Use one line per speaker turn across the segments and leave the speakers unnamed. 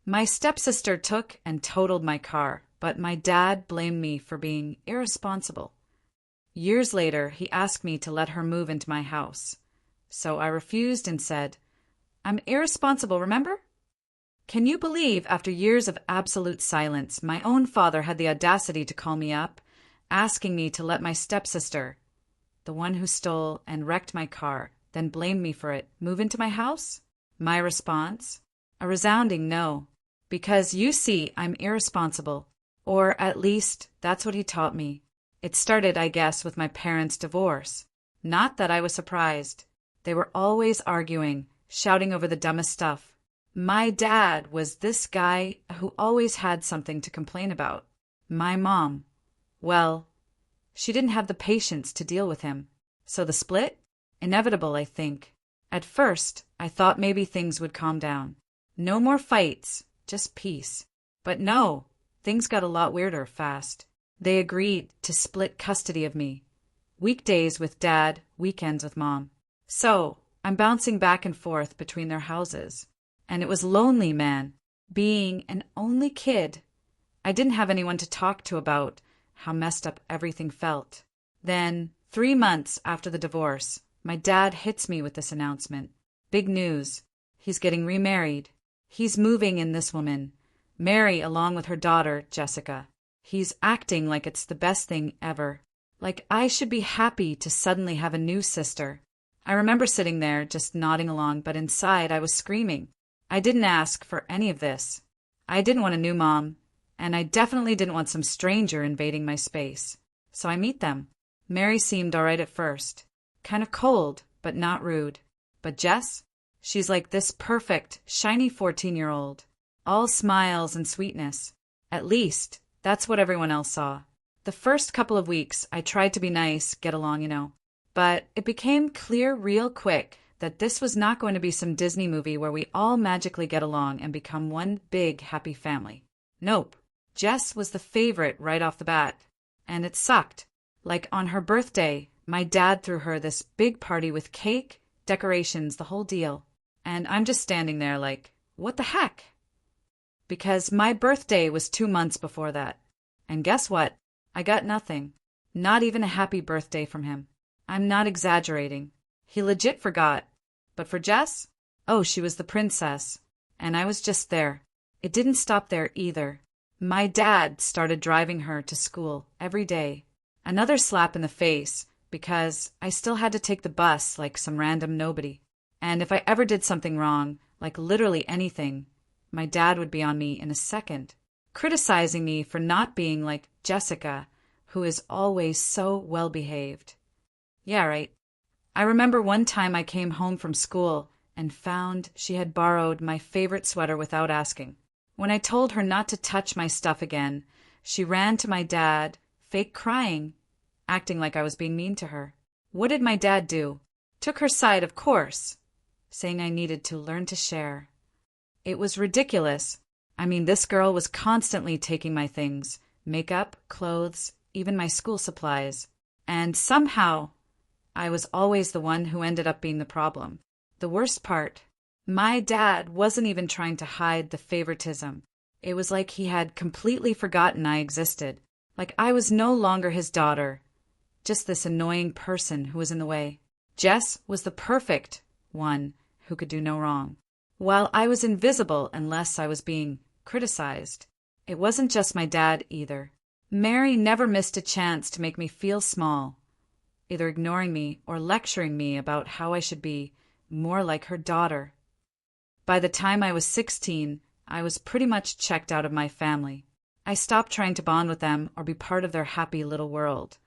My stepsister took and totaled my car, but my dad blamed me for being irresponsible. Years later, he asked me to let her move into my house. So I refused and said, "I'm irresponsible, remember?" Can you believe, after years of absolute silence, my own father had the audacity to call me up, asking me to let my stepsister, the one who stole and wrecked my car, then blamed me for it, move into my house? My response? A resounding no. Because you see, I'm irresponsible. Or at least, that's what he taught me. It started, I guess, with my parents' divorce. Not that I was surprised. They were always arguing, shouting over the dumbest stuff. My dad was this guy who always had something to complain about. My mom, well, she didn't have the patience to deal with him. So the split? Inevitable, I think. At first, I thought maybe things would calm down. No more fights, just peace. But no, things got a lot weirder fast. They agreed to split custody of me. Weekdays with dad, weekends with mom. So, I'm bouncing back and forth between their houses. And it was lonely, man. Being an only kid, I didn't have anyone to talk to about how messed up everything felt. Then, 3 months after the divorce, my dad hits me with this announcement. Big news. He's getting remarried. He's moving in this woman, Mary, along with her daughter, Jessica. He's acting like it's the best thing ever. Like I should be happy to suddenly have a new sister. I remember sitting there, just nodding along, but inside I was screaming. I didn't ask for any of this. I didn't want a new mom, and I definitely didn't want some stranger invading my space. So I meet them. Mary seemed all right at first. Kind of cold, but not rude. But Jess? She's like this perfect, shiny 14-year-old. All smiles and sweetness. At least, that's what everyone else saw. The first couple of weeks, I tried to be nice, get along. But it became clear real quick that this was not going to be some Disney movie where we all magically get along and become one big happy family. Nope. Jess was the favorite right off the bat. And it sucked. Like on her birthday, my dad threw her this big party with cake, decorations, the whole deal. And I'm just standing there like, what the heck? Because my birthday was 2 months before that. And guess what? I got nothing. Not even a happy birthday from him. I'm not exaggerating. He legit forgot. But for Jess? Oh, she was the princess. And I was just there. It didn't stop there either. My dad started driving her to school every day. Another slap in the face, because I still had to take the bus like some random nobody. And if I ever did something wrong, like literally anything, my dad would be on me in a second, criticizing me for not being like Jessica, who is always so well-behaved. Yeah, right. I remember one time I came home from school and found she had borrowed my favorite sweater without asking. When I told her not to touch my stuff again, she ran to my dad, fake crying, acting like I was being mean to her. What did my dad do? Took her side, of course, saying I needed to learn to share. It was ridiculous. I mean, this girl was constantly taking my things, makeup, clothes, even my school supplies. And somehow, I was always the one who ended up being the problem. The worst part, my dad wasn't even trying to hide the favoritism. It was like he had completely forgotten I existed. Like I was no longer his daughter. Just this annoying person who was in the way. Jess was the perfect one who could do no wrong. While I was invisible unless I was being criticized. It wasn't just my dad either. Mary never missed a chance to make me feel small, either ignoring me or lecturing me about how I should be more like her daughter. By the time I was 16, I was pretty much checked out of my family. I stopped trying to bond with them or be part of their happy little world,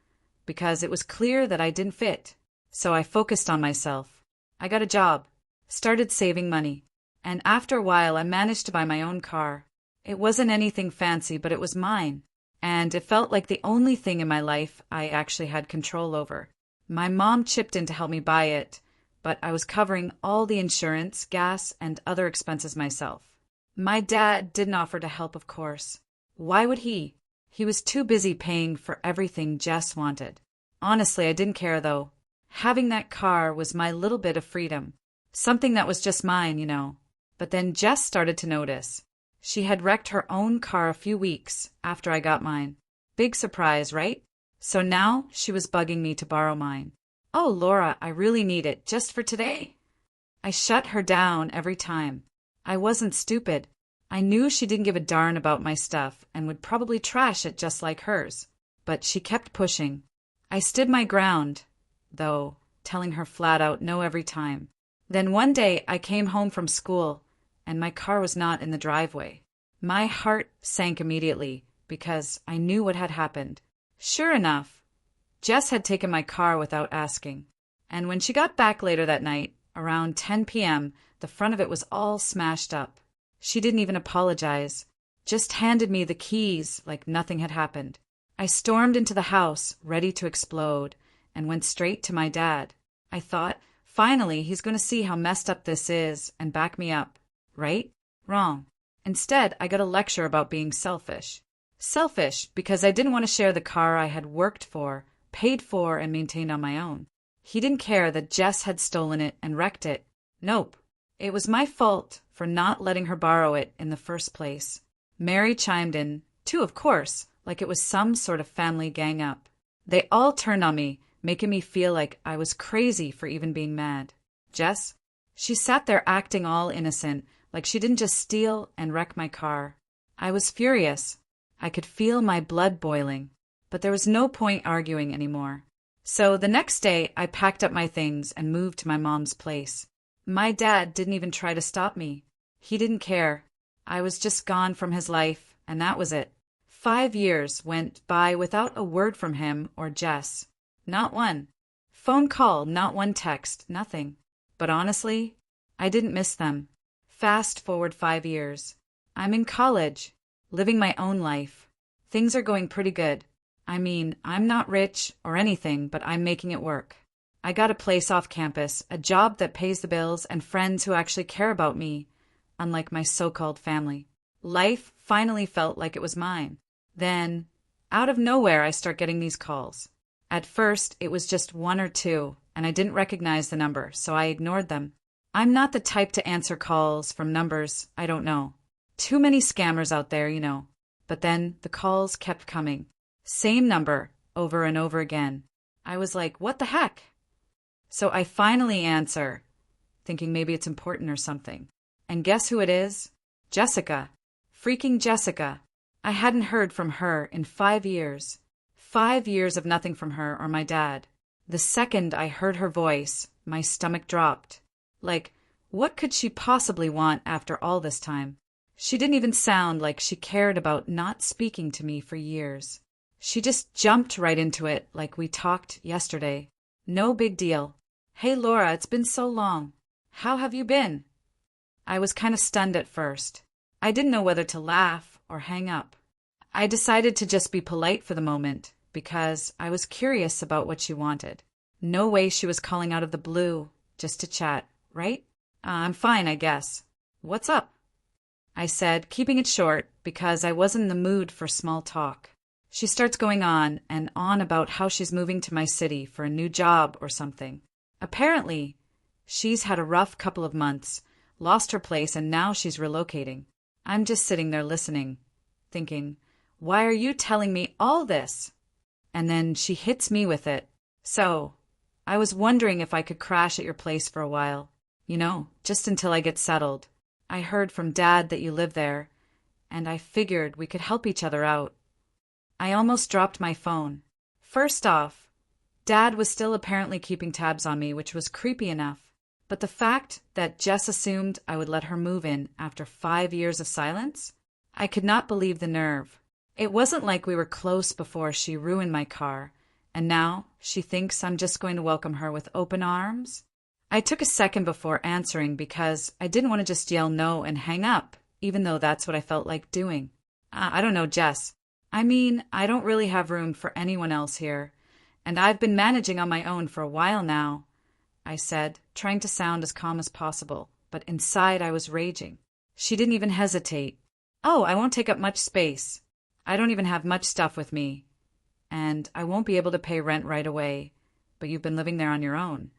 because it was clear that I didn't fit. So I focused on myself. I got a job, started saving money, and after a while I managed to buy my own car. It wasn't anything fancy, but it was mine, and it felt like the only thing in my life I actually had control over. My mom chipped in to help me buy it, but I was covering all the insurance, gas, and other expenses myself. My dad didn't offer to help, of course. Why would he? He was too busy paying for everything Jess wanted. Honestly, I didn't care, though. Having that car was my little bit of freedom. Something that was just mine. But then Jess started to notice. She had wrecked her own car a few weeks after I got mine. Big surprise, right? So now she was bugging me to borrow mine. Oh, Laura, I really need it, just for today. I shut her down every time. I wasn't stupid. I knew she didn't give a darn about my stuff and would probably trash it just like hers. But she kept pushing. I stood my ground, though, telling her flat out no every time. Then one day I came home from school, and my car was not in the driveway. My heart sank immediately, because I knew what had happened. Sure enough, Jess had taken my car without asking. And when she got back later that night, around 10 p.m., the front of it was all smashed up. She didn't even apologize, just handed me the keys like nothing had happened. I stormed into the house, ready to explode, and went straight to my dad. I thought, finally, he's going to see how messed up this is and back me up. Right? Wrong. Instead, I got a lecture about being selfish. Selfish because I didn't want to share the car I had worked for, paid for, and maintained on my own. He didn't care that Jess had stolen it and wrecked it. Nope. It was my fault for not letting her borrow it in the first place. Mary chimed in, too, of course, like it was some sort of family gang-up. They all turned on me, making me feel like I was crazy for even being mad. Jess? She sat there acting all innocent, like she didn't just steal and wreck my car. I was furious. I could feel my blood boiling, but there was no point arguing anymore. So the next day, I packed up my things and moved to my mom's place. My dad didn't even try to stop me. He didn't care. I was just gone from his life, and that was it. 5 years went by without a word from him or Jess. Not one. Phone call, not one text, nothing. But honestly, I didn't miss them. Fast forward 5 years. I'm in college, living my own life. Things are going pretty good. I mean, I'm not rich or anything, but I'm making it work. I got a place off campus, a job that pays the bills, and friends who actually care about me, unlike my so-called family. Life finally felt like it was mine. Then, out of nowhere, I start getting these calls. At first, it was just 1 or 2, and I didn't recognize the number, so I ignored them. I'm not the type to answer calls from numbers I don't know. Too many scammers out there, you know. But then the calls kept coming. Same number, over and over again. I was like, what the heck? So I finally answer, thinking maybe it's important or something. And guess who it is? Jessica. Freaking Jessica. I hadn't heard from her in 5 years. 5 years of nothing from her or my dad. The second I heard her voice, my stomach dropped. Like, what could she possibly want after all this time? She didn't even sound like she cared about not speaking to me for years. She just jumped right into it like we talked yesterday. No big deal. Hey Laura, it's been so long. How have you been? I was kind of stunned at first. I didn't know whether to laugh or hang up. I decided to just be polite for the moment because I was curious about what she wanted. No way she was calling out of the blue just to chat, right? I'm fine, I guess. What's up? I said, keeping it short because I wasn't in the mood for small talk. She starts going on and on about how she's moving to my city for a new job or something. Apparently, she's had a rough couple of months, lost her place, and now she's relocating. I'm just sitting there listening, thinking, why are you telling me all this? And then she hits me with it. So, I was wondering if I could crash at your place for a while. You know, just until I get settled. I heard from Dad that you live there, and I figured we could help each other out. I almost dropped my phone. First off, Dad was still apparently keeping tabs on me, which was creepy enough. But the fact that Jess assumed I would let her move in after 5 years of silence? I could not believe the nerve. It wasn't like we were close before she ruined my car, and now she thinks I'm just going to welcome her with open arms? I took a second before answering because I didn't want to just yell no and hang up, even though that's what I felt like doing. I don't know, Jess. I mean, I don't really have room for anyone else here, and I've been managing on my own for a while now, I said, trying to sound as calm as possible, but inside I was raging. She didn't even hesitate. Oh, I won't take up much space. I don't even have much stuff with me, and I won't be able to pay rent right away, but you've been living there on your own,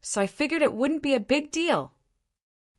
so I figured it wouldn't be a big deal.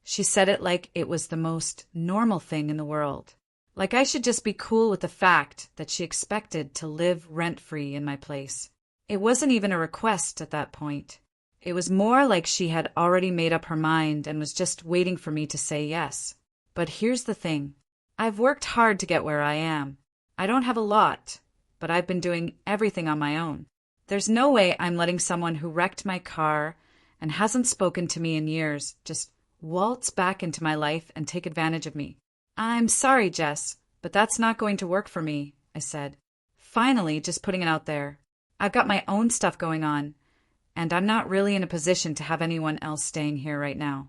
She said it like it was the most normal thing in the world. Like I should just be cool with the fact that she expected to live rent-free in my place. It wasn't even a request at that point. It was more like she had already made up her mind and was just waiting for me to say yes. But here's the thing. I've worked hard to get where I am. I don't have a lot, but I've been doing everything on my own. There's no way I'm letting someone who wrecked my car and hasn't spoken to me in years just waltz back into my life and take advantage of me. I'm sorry, Jess, but that's not going to work for me, I said. Finally, just putting it out there. I've got my own stuff going on, and I'm not really in a position to have anyone else staying here right now.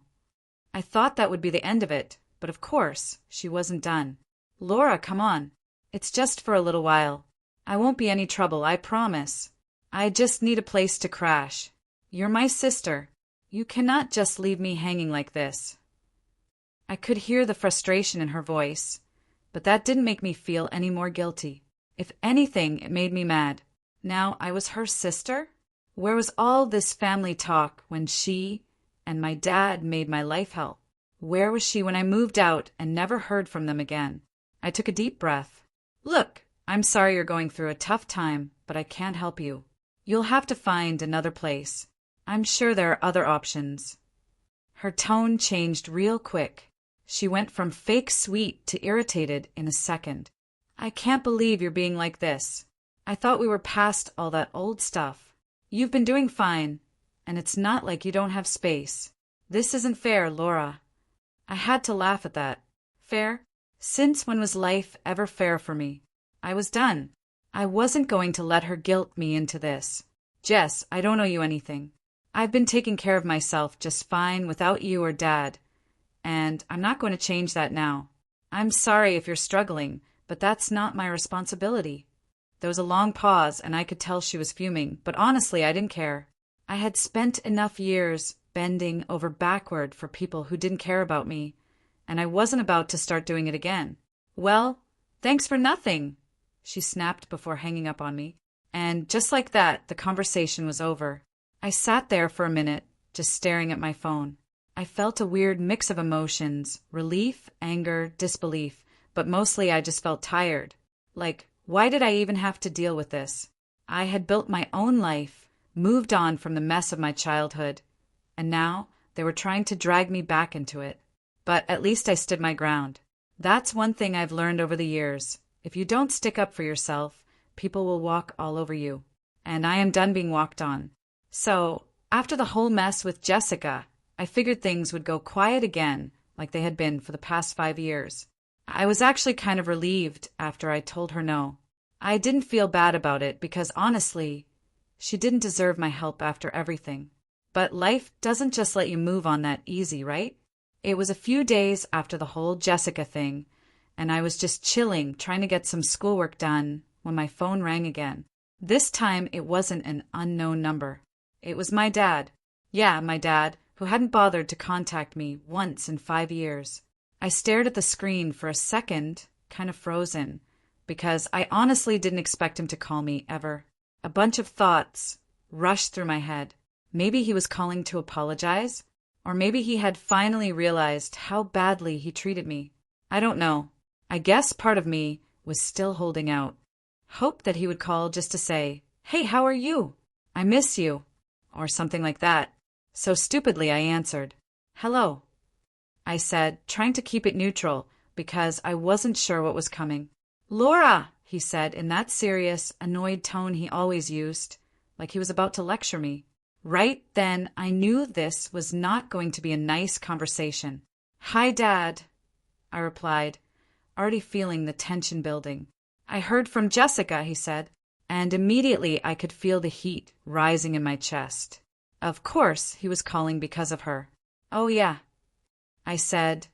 I thought that would be the end of it, but of course, she wasn't done. Laura, come on. It's just for a little while. I won't be any trouble, I promise. I just need a place to crash. You're my sister. You cannot just leave me hanging like this. I could hear the frustration in her voice, but that didn't make me feel any more guilty. If anything, it made me mad. Now I was her sister? Where was all this family talk when she and my dad made my life hell? Where was she when I moved out and never heard from them again? I took a deep breath. Look, I'm sorry you're going through a tough time, but I can't help you. You'll have to find another place. I'm sure there are other options. Her tone changed real quick. She went from fake sweet to irritated in a second. I can't believe you're being like this. I thought we were past all that old stuff. You've been doing fine, and it's not like you don't have space. This isn't fair, Laura. I had to laugh at that. Fair? Since when was life ever fair for me? I was done. I wasn't going to let her guilt me into this. Jess, I don't owe you anything. I've been taking care of myself just fine without you or Dad, and I'm not going to change that now. I'm sorry if you're struggling, but that's not my responsibility. There was a long pause, and I could tell she was fuming, but honestly, I didn't care. I had spent enough years bending over backward for people who didn't care about me, and I wasn't about to start doing it again. Well, thanks for nothing, she snapped before hanging up on me, and just like that, the conversation was over. I sat there for a minute, just staring at my phone. I felt a weird mix of emotions, relief, anger, disbelief, but mostly I just felt tired. Like, why did I even have to deal with this? I had built my own life, moved on from the mess of my childhood, and now they were trying to drag me back into it. But at least I stood my ground. That's one thing I've learned over the years. If you don't stick up for yourself, people will walk all over you. And I am done being walked on. So, after the whole mess with Jessica, I figured things would go quiet again, like they had been for the past 5 years. I was actually kind of relieved after I told her no. I didn't feel bad about it because, honestly, she didn't deserve my help after everything. But life doesn't just let you move on that easy, right? It was a few days after the whole Jessica thing, and I was just chilling, trying to get some schoolwork done, when my phone rang again. This time, it wasn't an unknown number. It was my dad. Yeah, my dad, who hadn't bothered to contact me once in 5 years. I stared at the screen for a second, kind of frozen, because I honestly didn't expect him to call me ever. A bunch of thoughts rushed through my head. Maybe he was calling to apologize, or maybe he had finally realized how badly he treated me. I don't know. I guess part of me was still holding out. Hoped that he would call just to say, "Hey, how are you? I miss you," or something like that. So stupidly I answered, "Hello," I said, trying to keep it neutral because I wasn't sure what was coming. "Laura," he said in that serious, annoyed tone he always used, like he was about to lecture me. Right then, I knew this was not going to be a nice conversation. "Hi, Dad," I replied, already feeling the tension building. "I heard from Jessica," he said, and immediately I could feel the heat rising in my chest. Of course, he was calling because of her. "Oh, yeah," I said,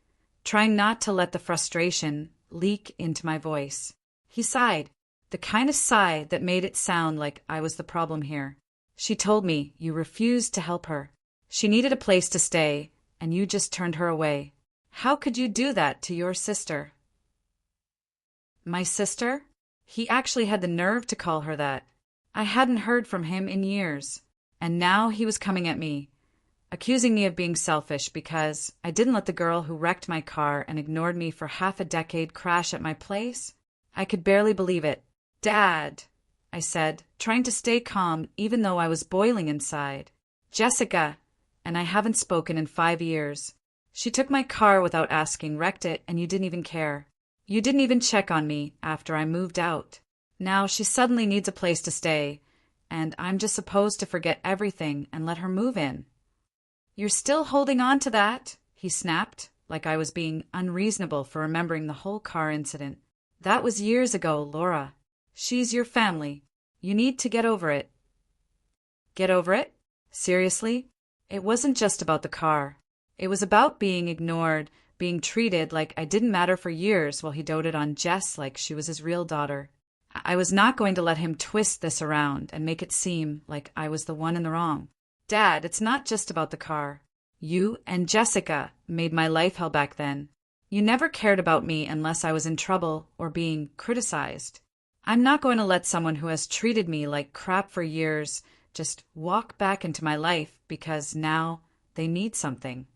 trying not to let the frustration leak into my voice. He sighed, the kind of sigh that made it sound like I was the problem here. "She told me you refused to help her. She needed a place to stay, and you just turned her away. How could you do that to your sister?" My sister? He actually had the nerve to call her that. I hadn't heard from him in years, and now he was coming at me. accusing me of being selfish because I didn't let the girl who wrecked my car and ignored me for half a decade crash at my place. I could barely believe it. "Dad," I said, trying to stay calm even though I was boiling inside. "Jessica," and I haven't spoken in 5 years. "She took my car without asking, wrecked it, and you didn't even care. You didn't even check on me after I moved out. Now she suddenly needs a place to stay, and I'm just supposed to forget everything and let her move in." "You're still holding on to that," he snapped, like I was being unreasonable for remembering the whole car incident. "That was years ago, Laura. She's your family. You need to get over it." Get over it? Seriously? It wasn't just about the car. It was about being ignored, being treated like I didn't matter for years while he doted on Jess like she was his real daughter. I was not going to let him twist this around and make it seem like I was the one in the wrong. "Dad, it's not just about the car. You and Jessica made my life hell back then. You never cared about me unless I was in trouble or being criticized. I'm not going to let someone who has treated me like crap for years just walk back into my life because now they need something."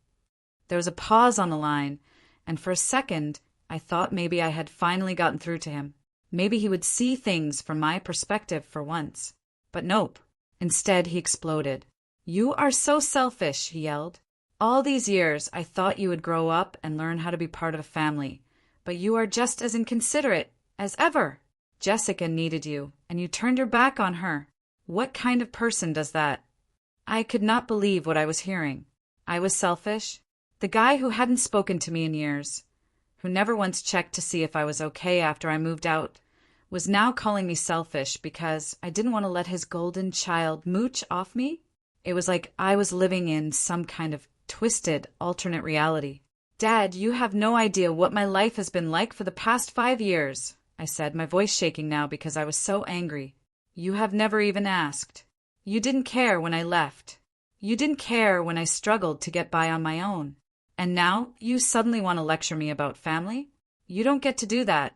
There was a pause on the line, and for a second I thought maybe I had finally gotten through to him. Maybe he would see things from my perspective for once. But nope. Instead, he exploded. "You are so selfish," he yelled. "All these years I thought you would grow up and learn how to be part of a family, but you are just as inconsiderate as ever. Jessica needed you, and you turned your back on her. What kind of person does that?" I could not believe what I was hearing. I was selfish? The guy who hadn't spoken to me in years, who never once checked to see if I was okay after I moved out, was now calling me selfish because I didn't want to let his golden child mooch off me? It was like I was living in some kind of twisted, alternate reality. "Dad, you have no idea what my life has been like for the past 5 years, I said, my voice shaking now because I was so angry. "You have never even asked. You didn't care when I left. You didn't care when I struggled to get by on my own. And now you suddenly want to lecture me about family? You don't get to do that."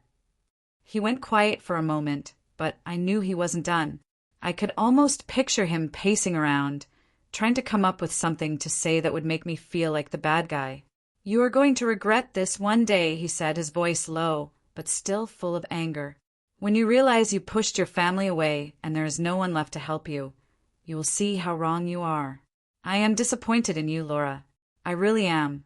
He went quiet for a moment, but I knew he wasn't done. I could almost picture him pacing around, trying to come up with something to say that would make me feel like the bad guy. "You are going to regret this one day," he said, his voice low, but still full of anger. "When you realize you pushed your family away and there is no one left to help you, you will see how wrong you are. I am disappointed in you, Laura. I really am."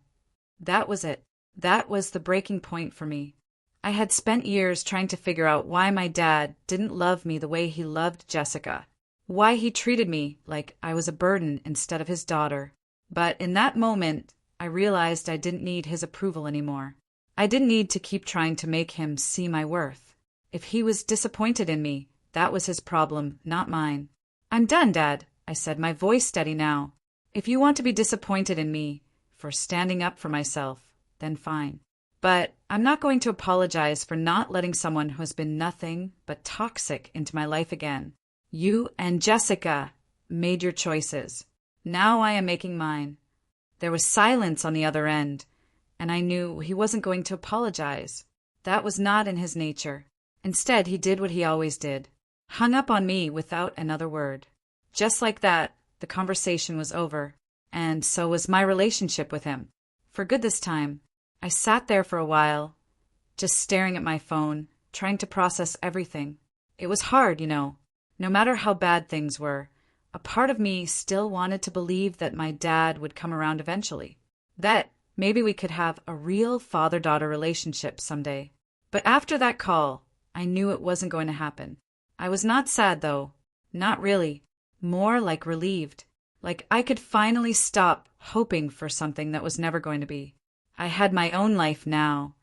That was it. That was the breaking point for me. I had spent years trying to figure out why my dad didn't love me the way he loved Jessica, why he treated me like I was a burden instead of his daughter. But in that moment, I realized I didn't need his approval anymore. I didn't need to keep trying to make him see my worth. If he was disappointed in me, that was his problem, not mine. "I'm done, Dad," I said, my voice steady now. "If you want to be disappointed in me for standing up for myself, then fine. But I'm not going to apologize for not letting someone who has been nothing but toxic into my life again. You and Jessica made your choices. Now I am making mine." There was silence on the other end, and I knew he wasn't going to apologize. That was not in his nature. Instead, he did what he always did. Hung up on me without another word. Just like that, the conversation was over, and so was my relationship with him. For good this time. I sat there for a while, just staring at my phone, trying to process everything. It was hard, No matter how bad things were, a part of me still wanted to believe that my dad would come around eventually. That maybe we could have a real father-daughter relationship someday. But after that call, I knew it wasn't going to happen. I was not sad, though. Not really. More like relieved. Like I could finally stop hoping for something that was never going to be. I had my own life now,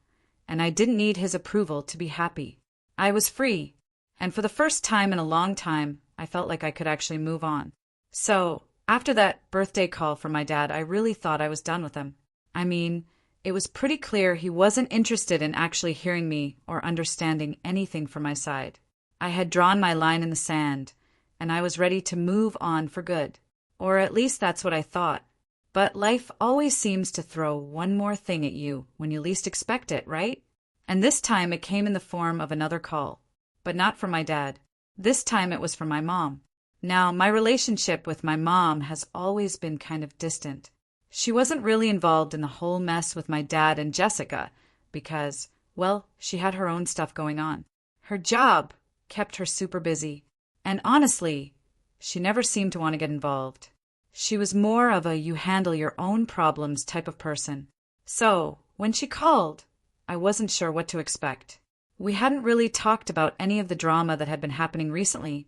and I didn't need his approval to be happy. I was free, and for the first time in a long time, I felt like I could actually move on. So, after that birthday call from my dad, I really thought I was done with him. I mean, it was pretty clear he wasn't interested in actually hearing me or understanding anything from my side. I had drawn my line in the sand, and I was ready to move on for good. Or at least that's what I thought. But life always seems to throw one more thing at you when you least expect it, right? And this time it came in the form of another call. But not from my dad. This time it was from my mom. Now, my relationship with my mom has always been kind of distant. She wasn't really involved in the whole mess with my dad and Jessica because, well, she had her own stuff going on. Her job kept her super busy, and honestly, she never seemed to want to get involved. She was more of a you handle your own problems type of person. So, when she called, I wasn't sure what to expect. We hadn't really talked about any of the drama that had been happening recently,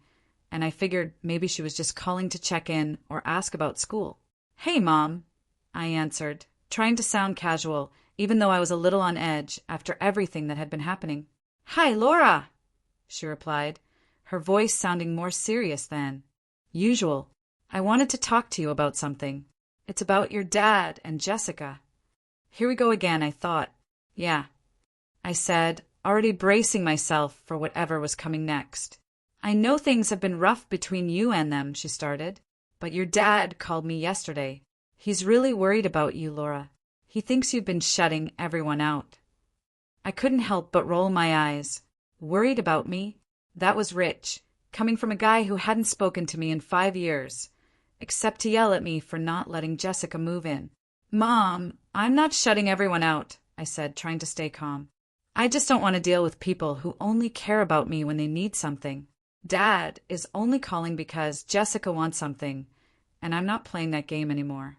and I figured maybe she was just calling to check in or ask about school. "Hey, Mom," I answered, trying to sound casual, even though I was a little on edge after everything that had been happening. "Hi, Laura," she replied, her voice sounding more serious than usual. "I wanted to talk to you about something. It's about your dad and Jessica." Here we go again, I thought. "Yeah," I said, already bracing myself for whatever was coming next. "I know things have been rough between you and them," she started, "but your dad called me yesterday. He's really worried about you, Laura. He thinks you've been shutting everyone out." I couldn't help but roll my eyes. Worried about me? That was rich, coming from a guy who hadn't spoken to me in 5 years, except to yell at me for not letting Jessica move in. "Mom, I'm not shutting everyone out," I said, trying to stay calm. "I just don't want to deal with people who only care about me when they need something. Dad is only calling because Jessica wants something, and I'm not playing that game anymore."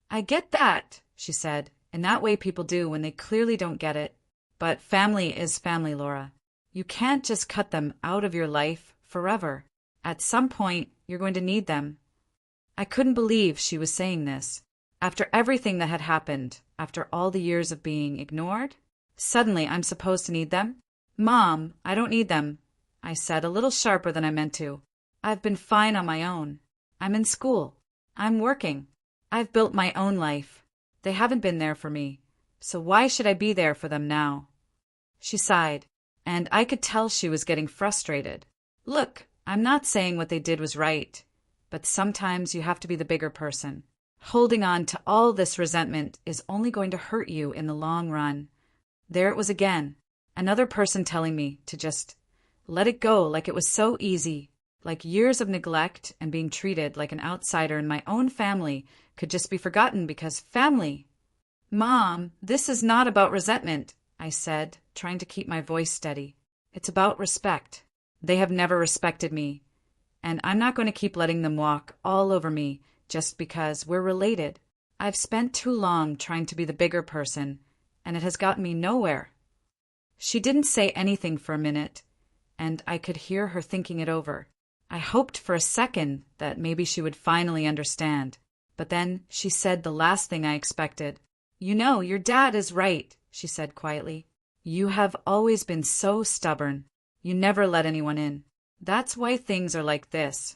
"I get that," she said, in that way people do when they clearly don't get it. "But family is family, Laura. You can't just cut them out of your life forever. At some point, you're going to need them." I couldn't believe she was saying this. After everything that had happened, after all the years of being ignored, suddenly I'm supposed to need them? "Mom, I don't need them," I said, a little sharper than I meant to. "I've been fine on my own. I'm in school. I'm working. I've built my own life. They haven't been there for me, so why should I be there for them now?" She sighed, and I could tell she was getting frustrated. "Look, I'm not saying what they did was right, but sometimes you have to be the bigger person. Holding on to all this resentment is only going to hurt you in the long run." There it was again, another person telling me to just let it go, like it was so easy, like years of neglect and being treated like an outsider in my own family could just be forgotten because family. "Mom, this is not about resentment," I said, trying to keep my voice steady. "It's about respect. They have never respected me, and I'm not going to keep letting them walk all over me just because we're related. I've spent too long trying to be the bigger person, and it has gotten me nowhere." She didn't say anything for a minute, and I could hear her thinking it over. I hoped for a second that maybe she would finally understand, but then she said the last thing I expected. "You know, your dad is right," she said quietly. "You have always been so stubborn. You never let anyone in. That's why things are like this."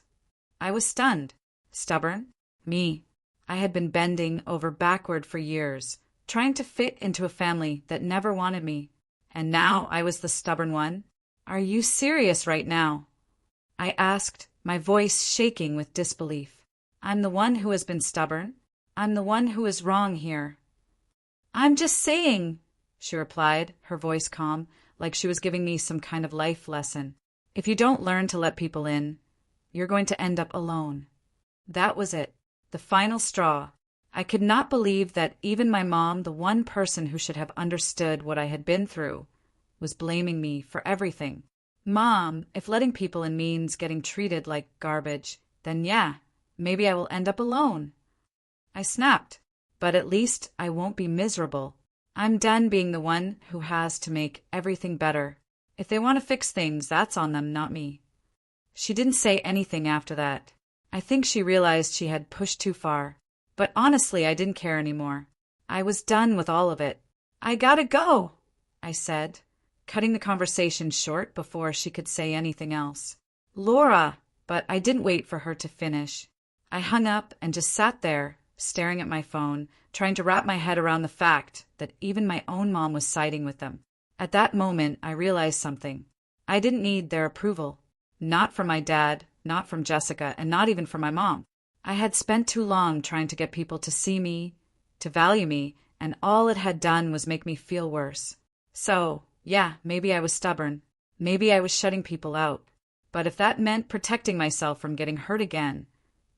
I was stunned. Stubborn? Me. I had been bending over backward for years, trying to fit into a family that never wanted me. And now I was the stubborn one? "Are you serious right now?" I asked, my voice shaking with disbelief. "I'm the one who has been stubborn. I'm the one who is wrong here." "I'm just saying," she replied, her voice calm, like she was giving me some kind of life lesson. "If you don't learn to let people in, you're going to end up alone." That was it, the final straw. I could not believe that even my mom, the one person who should have understood what I had been through, was blaming me for everything. "Mom, if letting people in means getting treated like garbage, then yeah, maybe I will end up alone." I snapped, "But at least I won't be miserable. I'm done being the one who has to make everything better. If they want to fix things, that's on them, not me." She didn't say anything after that. I think she realized she had pushed too far. But honestly, I didn't care anymore. I was done with all of it. "I gotta go," I said, cutting the conversation short before she could say anything else. "Laura," but I didn't wait for her to finish. I hung up and just sat there, staring at my phone, trying to wrap my head around the fact that even my own mom was siding with them. At that moment, I realized something. I didn't need their approval. Not from my dad, not from Jessica, and not even from my mom. I had spent too long trying to get people to see me, to value me, and all it had done was make me feel worse. So, yeah, maybe I was stubborn. Maybe I was shutting people out. But if that meant protecting myself from getting hurt again,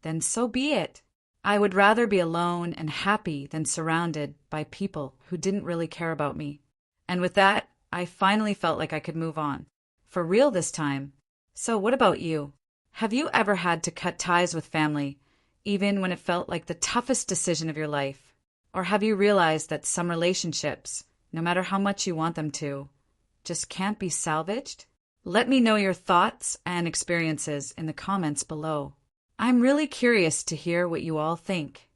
then so be it. I would rather be alone and happy than surrounded by people who didn't really care about me. And with that, I finally felt like I could move on. For real this time. So what about you? Have you ever had to cut ties with family, even when it felt like the toughest decision of your life? Or have you realized that some relationships, no matter how much you want them to, just can't be salvaged? Let me know your thoughts and experiences in the comments below. I'm really curious to hear what you all think.